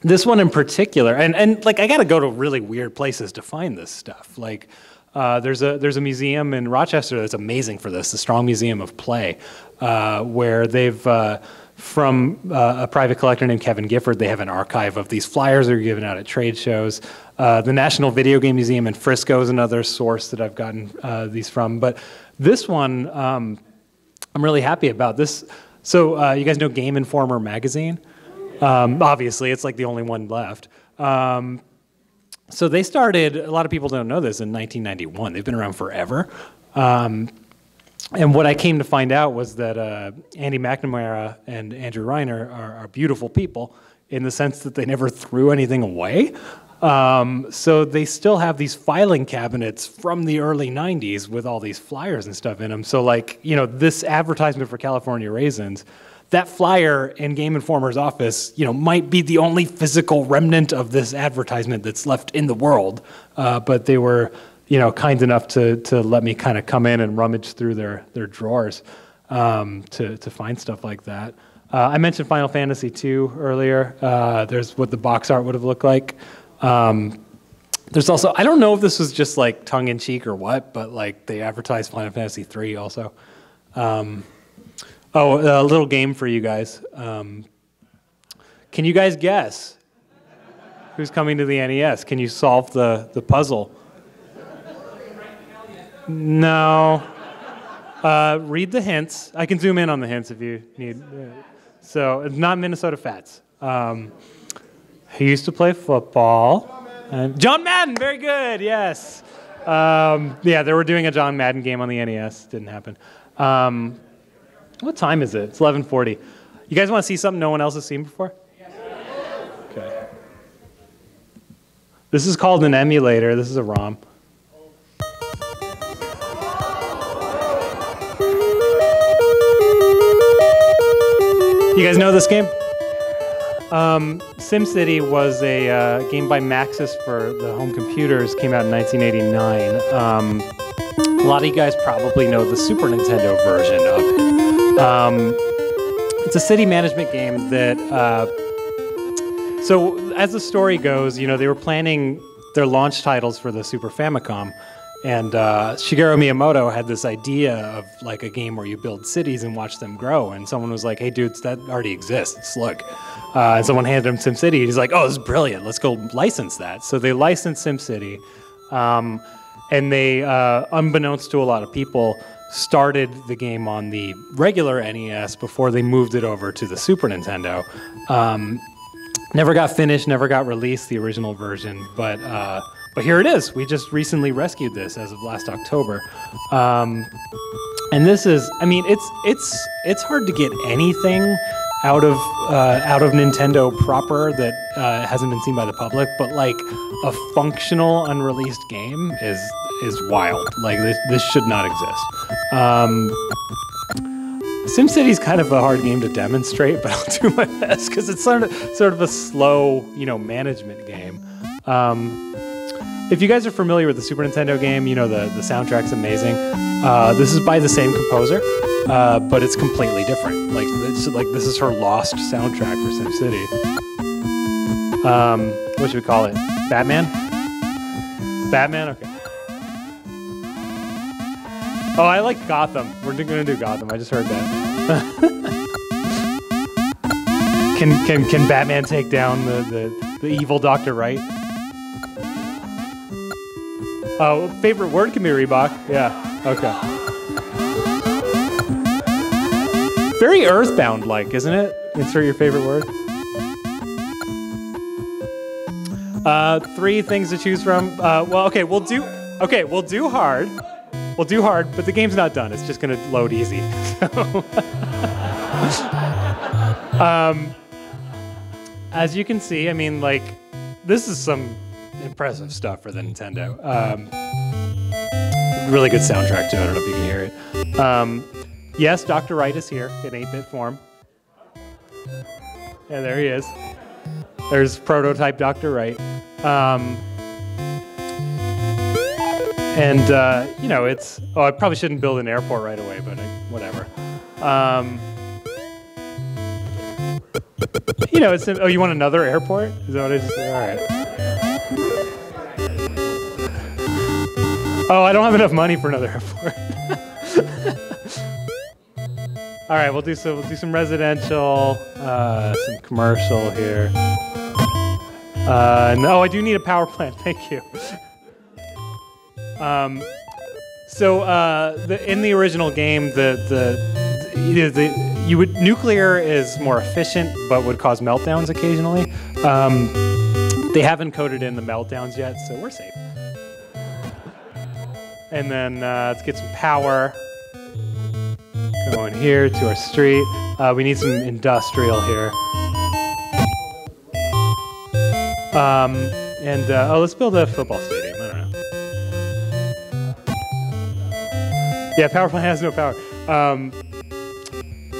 this one in particular, and like, I got to go to really weird places to find this stuff. Like, there's a museum in Rochester that's amazing for this, the Strong Museum of Play, where they've... from a private collector named Kevin Gifford, they have an archive of these flyers that are given out at trade shows. The National Video Game Museum in Frisco is another source that I've gotten these from. But this one, I'm really happy about this. So you guys know Game Informer magazine? Obviously, it's like the only one left. So they started, a lot of people don't know this, in 1991. They've been around forever. And what I came to find out was that Andy McNamara and Andrew Reiner are beautiful people in the sense that they never threw anything away. So they still have these filing cabinets from the early 90s with all these flyers and stuff in them. So like, this advertisement for California Raisins, that flyer in Game Informer's office, might be the only physical remnant of this advertisement that's left in the world. But they were... kind enough to let me kind of come in and rummage through their drawers to find stuff like that. I mentioned Final Fantasy II earlier. There's what the box art would have looked like. There's also, I don't know if this was just like tongue-in-cheek or what, but like they advertised Final Fantasy III also. Oh, a little game for you guys. Can you guys guess who's coming to the NES? Can you solve the puzzle? No. Read the hints. I can zoom in on the hints if you need. So it's not Minnesota Fats. He used to play football. John Madden, very good, yes. Yeah, they were doing a John Madden game on the NES. Didn't happen. What time is it? It's 11:40. You guys want to see something no one else has seen before? Okay. This is called an emulator. This is a ROM. You guys know this game? SimCity was a game by Maxis for the home computers. Came out in 1989. A lot of you guys probably know the Super Nintendo version of it. It's a city management game that. So as the story goes, you know, they were planning their launch titles for the Super Famicom. And Shigeru Miyamoto had this idea of like a game where you build cities and watch them grow. And someone was like, hey, dudes, that already exists. Look. And someone handed him SimCity. He's like, oh, this is brilliant. Let's go license that. So they licensed SimCity. And they, unbeknownst to a lot of people, started the game on the regular NES before they moved it over to the Super Nintendo. Never got finished, never got released, the original version. But here it is. We just recently rescued this as of last October. And this is, I mean, it's hard to get anything out of Nintendo proper that hasn't been seen by the public, but like a functional unreleased game is wild. Like this should not exist. SimCity's kind of a hard game to demonstrate, but I'll do my best because it's sort of a slow, you know, management game. If you guys are familiar with the Super Nintendo game, you know the soundtrack's amazing. This is by the same composer, but it's completely different. Like this is her lost soundtrack for SimCity. What should we call it? Batman? Batman? Okay. Oh, I like Gotham. We're gonna do Gotham. I just heard that. Can Batman take down the evil Dr. Wright? Oh, favorite word can be Reebok. Yeah. Okay. Very Earthbound-like, isn't it? Insert your favorite word. 3 things to choose from. Well, okay, we'll do hard. We'll do hard, but the game's not done. It's just gonna load easy. As you can see, I mean, like, this is some impressive stuff for the Nintendo. Really good soundtrack too. I don't know if you can hear it. Yes, Dr. Wright is here in 8-bit form. Yeah, there he is. There's prototype Dr. Wright. You know, it's... Oh, I probably shouldn't build an airport right away, but whatever. You know, it's... Oh, you want another airport? Is that what I just said? All right. Oh, I don't have enough money for another airport. All right, we'll do some residential, some commercial here. No, I do need a power plant. Thank you. In the original game, nuclear is more efficient, but would cause meltdowns occasionally. They haven't coded in the meltdowns yet, so we're safe. And then let's get some power going here to our street. We need some industrial here. Let's build a football stadium. I don't know. Yeah, power plant has no power.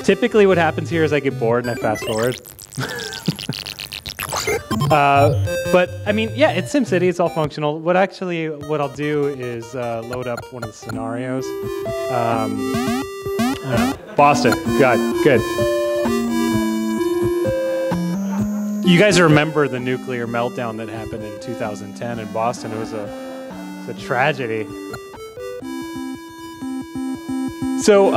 Typically what happens here is I get bored and I fast forward. But I mean, yeah, it's SimCity, it's all functional. What I'll do is load up one of the scenarios. I don't know. Boston, good. You guys remember the nuclear meltdown that happened in 2010 in Boston? It was a tragedy. So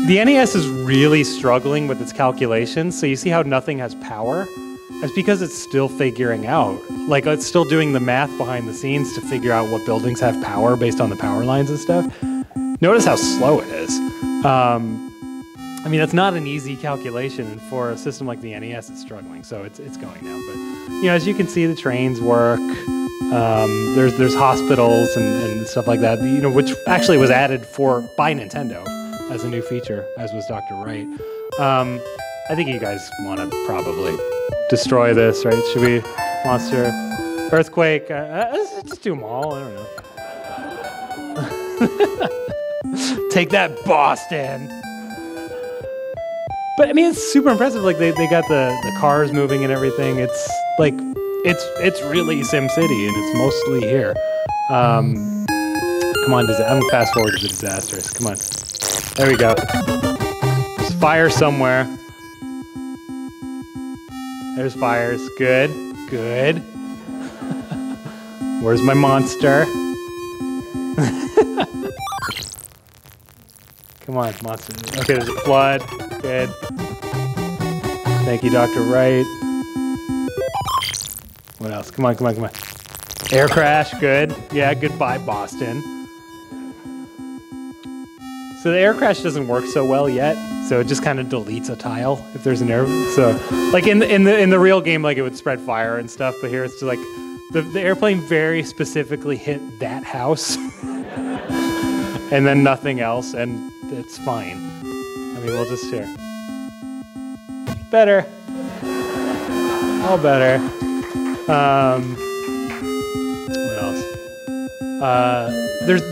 the NES is really struggling with its calculations. So you see how nothing has power? That's because it's still figuring out. Like, it's still doing the math behind the scenes to figure out what buildings have power based on the power lines and stuff. Notice how slow it is. I mean, that's not an easy calculation, and for a system like the NES, it's struggling, so it's going now. But, you know, as you can see, the trains work. There's hospitals and stuff like that, you know, which actually was added by Nintendo as a new feature, as was Dr. Wright. I think you guys want to probably destroy this, right? Should we? Monster, earthquake, let's just do them all, I don't know. Take that, Boston! But I mean, it's super impressive. Like, they got the cars moving and everything. It's like, it's really SimCity, and it's mostly here. Come on, I'm gonna fast forward to the disasters. Come on. There we go. There's fire somewhere. There's fires. Good. Good. Where's my monster? Come on, monster. Okay, there's a flood. Good. Thank you, Dr. Wright. What else? Come on, come on, come on. Air crash. Good. Yeah, goodbye, Boston. So the air crash doesn't work so well yet, so it just kind of deletes a tile if there's an air. So, like in the real game, like, it would spread fire and stuff, but here it's just like the airplane very specifically hit that house, and then nothing else, and it's fine. I mean, we'll just share. Better, all better. What else?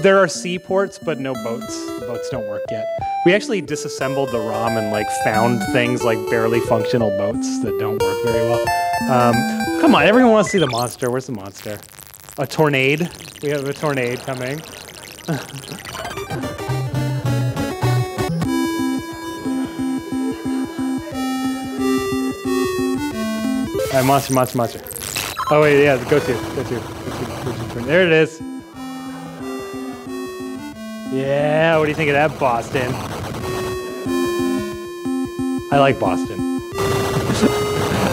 There are seaports, but no boats. The boats don't work yet. We actually disassembled the ROM and, like, found things like barely functional boats that don't work very well. Come on, everyone wants to see the monster. Where's the monster? A tornado. We have a tornado coming. All right, monster, monster, monster. Oh wait, yeah, go to. There it is. Yeah, what do you think of that, Boston? I like Boston.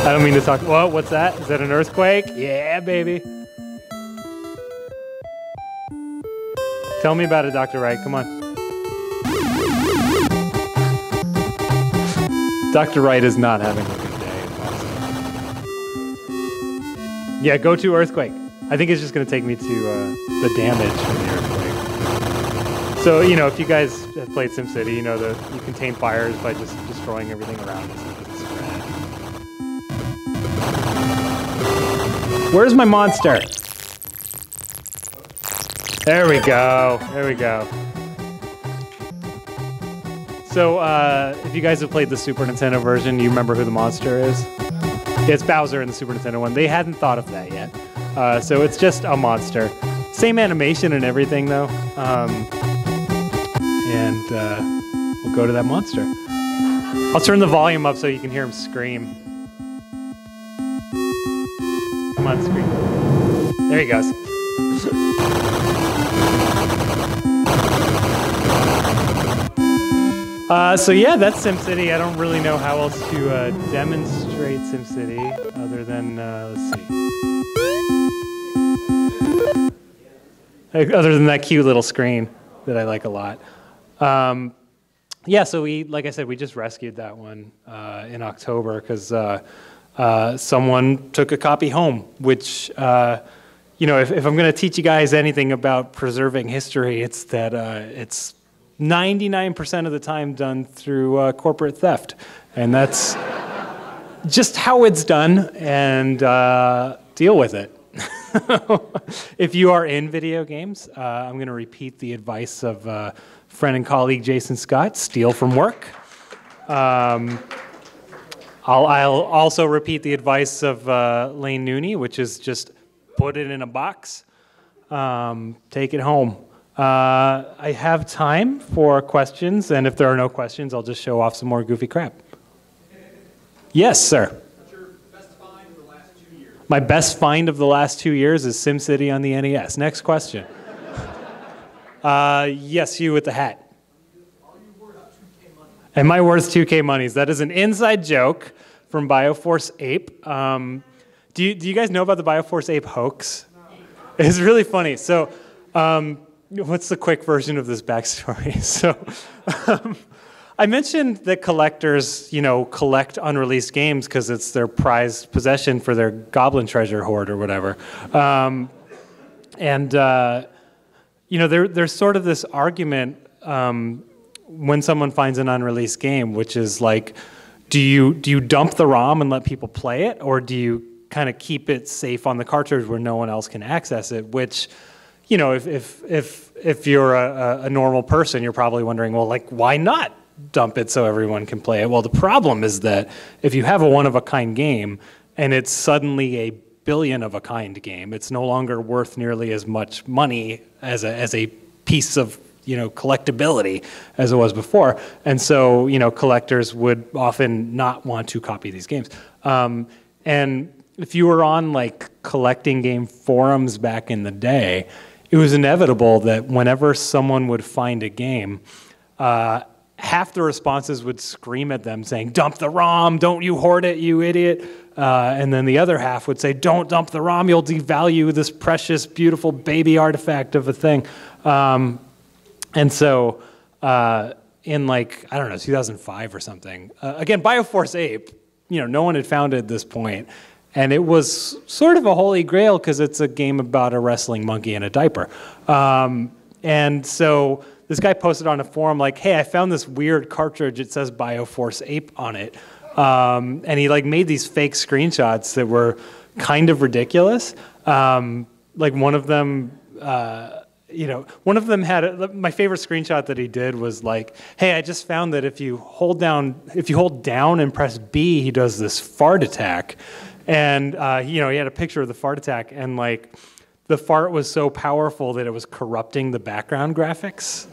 I don't mean to talk. Whoa, what's that? Is that an earthquake? Yeah, baby. Tell me about it, Dr. Wright. Come on. Dr. Wright is not having a good day in Boston. Yeah, go to earthquake. I think it's just going to take me to the damage from the earthquake. So, you know, if you guys have played SimCity, you know that you contain fires by just destroying everything around us. It doesn't spread. Where's my monster? There we go. There we go. So, if you guys have played the Super Nintendo version, you remember who the monster is? Yeah, it's Bowser in the Super Nintendo one. They hadn't thought of that yet. So it's just a monster. Same animation and everything, though. We'll go to that monster. I'll turn the volume up so you can hear him scream. Come on, scream. There he goes. So yeah, that's SimCity. I don't really know how else to demonstrate SimCity other than, let's see. Other than that cute little screen that I like a lot. Yeah, so like I said, we just rescued that one in October because someone took a copy home, which, you know, if I'm going to teach you guys anything about preserving history, it's that it's 99% of the time done through corporate theft. And that's just how it's done, and deal with it. If you are in video games, I'm going to repeat the advice of friend and colleague Jason Scott: steal from work. I'll also repeat the advice of Lane Nooney, which is just put it in a box, take it home. I have time for questions, and if there are no questions, I'll just show off some more goofy crap. Yes, sir. My best find of the last 2 years is SimCity on the NES. Next question. Yes, you with the hat. Are you Am I worth 2K monies? That is an inside joke from Bioforce Ape. Do you guys know about the Bioforce Ape hoax? It's really funny. So what's the quick version of this backstory? So I mentioned that collectors, collect unreleased games because it's their prized possession for their goblin treasure hoard or whatever. There's sort of this argument when someone finds an unreleased game, which is like, do you dump the ROM and let people play it, or do you kind of keep it safe on the cartridge where no one else can access it? Which, if you're a normal person, you're probably wondering, well, like, why not dump it so everyone can play it? Well, the problem is that if you have a one-of-a-kind game and it's suddenly a billion-of-a-kind game, it's no longer worth nearly as much money as a piece of collectability as it was before. And so, collectors would often not want to copy these games. And if you were on like collecting game forums back in the day, it was inevitable that whenever someone would find a game, half the responses would scream at them saying, "Dump the ROM, don't you hoard it, you idiot." And then the other half would say, "Don't dump the ROM, you'll devalue this precious, beautiful baby artifact of a thing." And so in 2005 or something, again, Bioforce Ape, no one had found it at this point. And it was sort of a holy grail because it's a game about a wrestling monkey in a diaper. And so this guy posted on a forum like, "Hey, I found this weird cartridge. It says Bioforce Ape on it." And he made these fake screenshots that were kind of ridiculous. Like one of them had my favorite screenshot that he did was like, "Hey, I just found that if you hold down and press B, he does this fart attack." And he had a picture of the fart attack, and the fart was so powerful that it was corrupting the background graphics.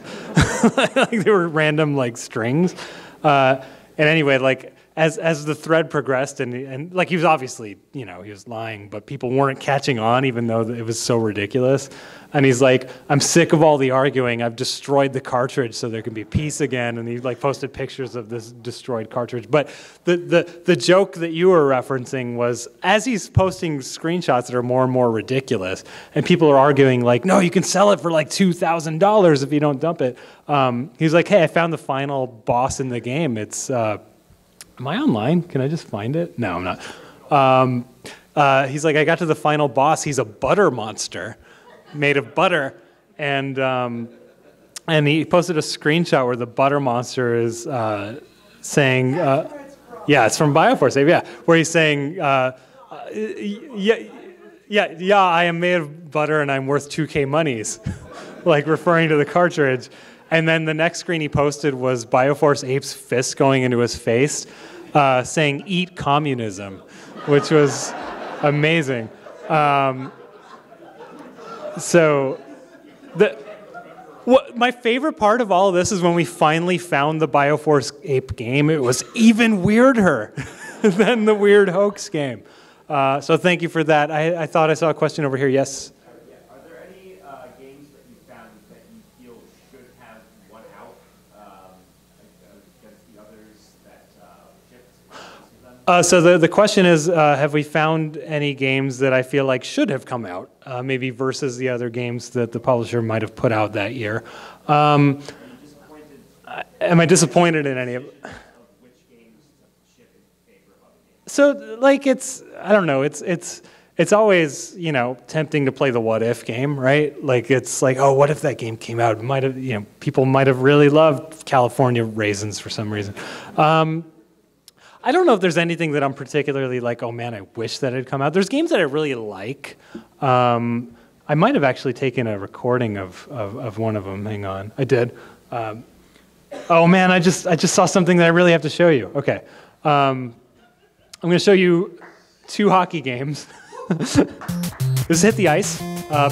They were random strings. And anyway, as the thread progressed, and he was obviously, he was lying, but people weren't catching on, even though it was so ridiculous. And he's like, "I'm sick of all the arguing. I've destroyed the cartridge so there can be peace again." And he posted pictures of this destroyed cartridge. But the joke that you were referencing was, as he's posting screenshots that are more and more ridiculous, and people are arguing "No, you can sell it for $2,000 if you don't dump it." He's like, "Hey, I found the final boss in the game. It's am I online? Can I just find it? No, I'm not." He's like, "I got to the final boss. He's a butter monster made of butter." And he posted a screenshot where the butter monster is saying, yeah, it's from Bioforce, yeah, where he's saying, yeah, I am made of butter and I'm worth 2K monies, referring to the cartridge. And then the next screen he posted was Bioforce Ape's fist going into his face, saying, "Eat communism," which was amazing. So my favorite part of all of this is when we finally found the Bioforce Ape game. It was even weirder than the weird hoax game. So thank you for that. I thought I saw a question over here. Yes? Are there any games that you found that you feel should have won out against the others that shipped? So the question is, have we found any games that I feel like should have come out, maybe versus the other games that the publisher might have put out that year? Am I disappointed in any of it? Which games ship in favor of other games? So I don't know, it's always, tempting to play the what if game, right? It's oh, what if that game came out? Might have, people might have really loved California Raisins for some reason. I don't know if there's anything that I'm particularly oh man, I wish that had come out. There's games that I really like. I might have actually taken a recording of one of them. Hang on, I did. Oh man, I just saw something that I really have to show you. Okay, I'm going to show you 2 hockey games. This is Hit the Ice,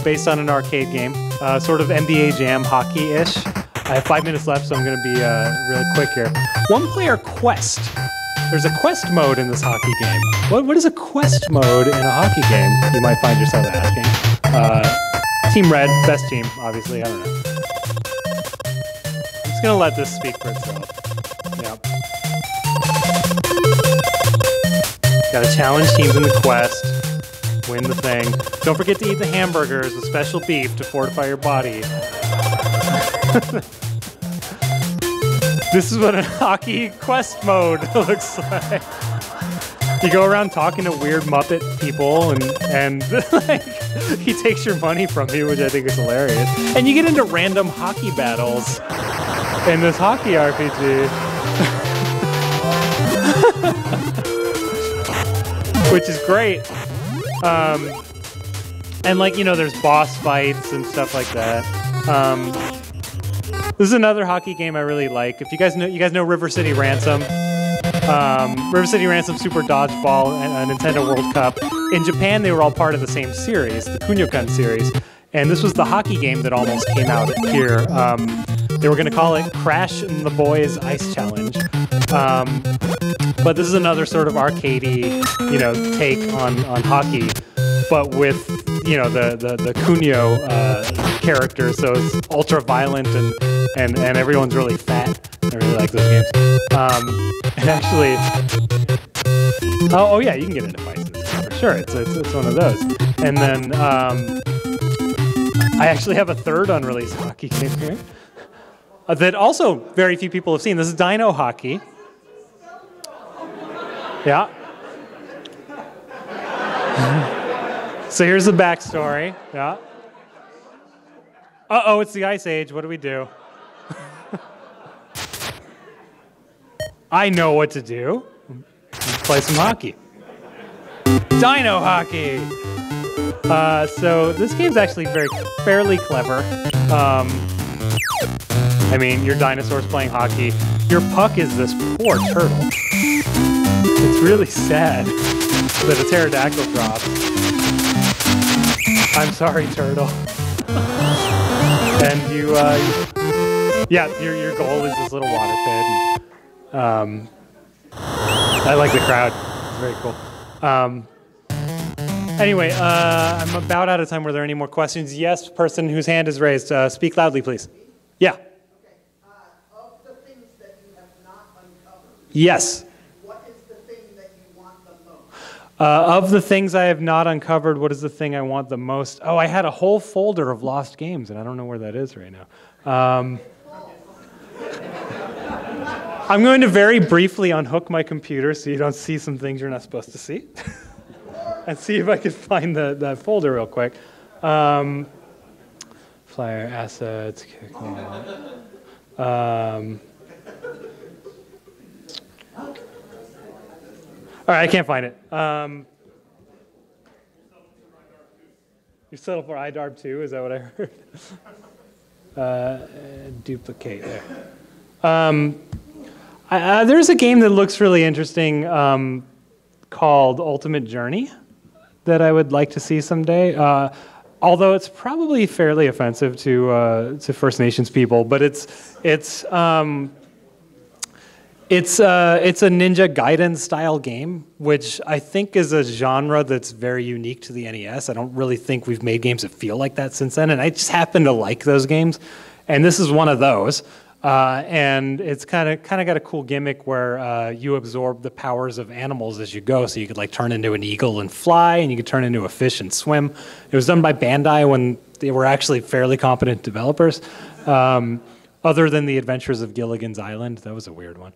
based on an arcade game, sort of NBA Jam hockey-ish. I have 5 minutes left, so I'm going to be really quick here. One-player quest. There's a quest mode in this hockey game. What is a quest mode in a hockey game? You might find yourself asking. Team Red, best team, obviously. I don't know. I'm just going to let this speak for itself. Yeah. Got to challenge teams in the quest. Win the thing. Don't forget to eat the hamburgers with special beef to fortify your body. This is what a hockey quest mode looks like. You go around talking to weird Muppet people, and like, he takes your money from you, which I think is hilarious. And you get into random hockey battles in this hockey RPG. Which is great. And like, you know, there's boss fights and stuff like that. This is another hockey game I really like. If you guys know River City Ransom. River City Ransom, Super Dodgeball, and Nintendo World Cup. In Japan, they were all part of the same series, the Kunio-kun series. And this was the hockey game that almost came out here. They were going to call it Crash and the Boys Ice Challenge. But this is another sort of arcadey, you know, take on hockey, but with, you know, the Kunio characters. So it's ultra violent and everyone's really fat. I really like those games. And actually, oh yeah, you can get into Vices for sure. It's one of those. And then I actually have a third unreleased hockey game here that also very few people have seen. This is Dino Hockey. Yeah. So here's the backstory. Yeah. Uh-oh, it's the Ice Age. What do we do? I know what to do. Let's play some hockey. Dino Hockey. So this game's actually fairly clever. I mean, your dinosaur's playing hockey. Your puck is this poor turtle. It's really sad that a pterodactyl drops. I'm sorry, turtle. And yeah, your goal is this little water pit. And, I like the crowd. It's very cool. Anyway, I'm about out of time. Were there any more questions? Yes, person whose hand is raised. Speak loudly, please. Yeah. Okay. Of the things that you have not uncovered, Yes. what is the thing that you want the most? Of the things I have not uncovered, what is the thing I want the most? Oh, I had a whole folder of lost games, and I don't know where that is right now. I'm going to very briefly unhook my computer so you don't see some things you're not supposed to see. And see if I can find that folder real quick. Flyer, assets, all right, I can't find it. You settled for iDarb 2, is that what I heard? Duplicate there. There's a game that looks really interesting called Ultimate Journey that I would like to see someday. Although it's probably fairly offensive to First Nations people, but it's a Ninja Gaiden style game, which I think is a genre that's very unique to the NES. I don't really think we've made games that feel like that since then, and I just happen to like those games. And this is one of those. And it's kind of got a cool gimmick where you absorb the powers of animals as you go. So you could like turn into an eagle and fly, and you could turn into a fish and swim. It was done by Bandai when they were actually fairly competent developers. Other than the Adventures of Gilligan's Island, that was a weird one.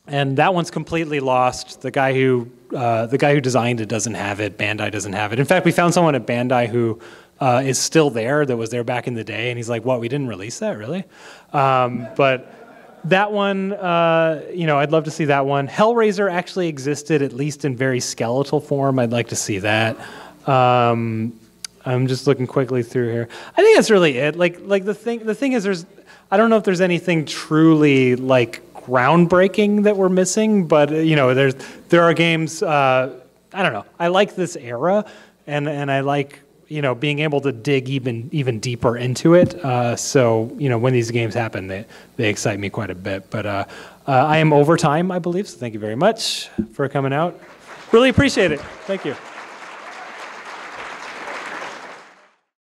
And that one's completely lost. The guy who designed it doesn't have it. Bandai doesn't have it. In fact, we found someone at Bandai who is still there, that was there back in the day, and he's like, "What? We didn't release that, really?" But that one, you know, I'd love to see that one. Hellraiser actually existed, at least in very skeletal form. I'd like to see that. I'm just looking quickly through here. I think that's really it. Like the thing is, I don't know if there's anything truly like groundbreaking that we're missing, but you know, there are games. I don't know. I like this era, and I like, you know, being able to dig even deeper into it. So, you know, when these games happen, they excite me quite a bit. But I am over time, I believe. So thank you very much for coming out. Really appreciate it. Thank you.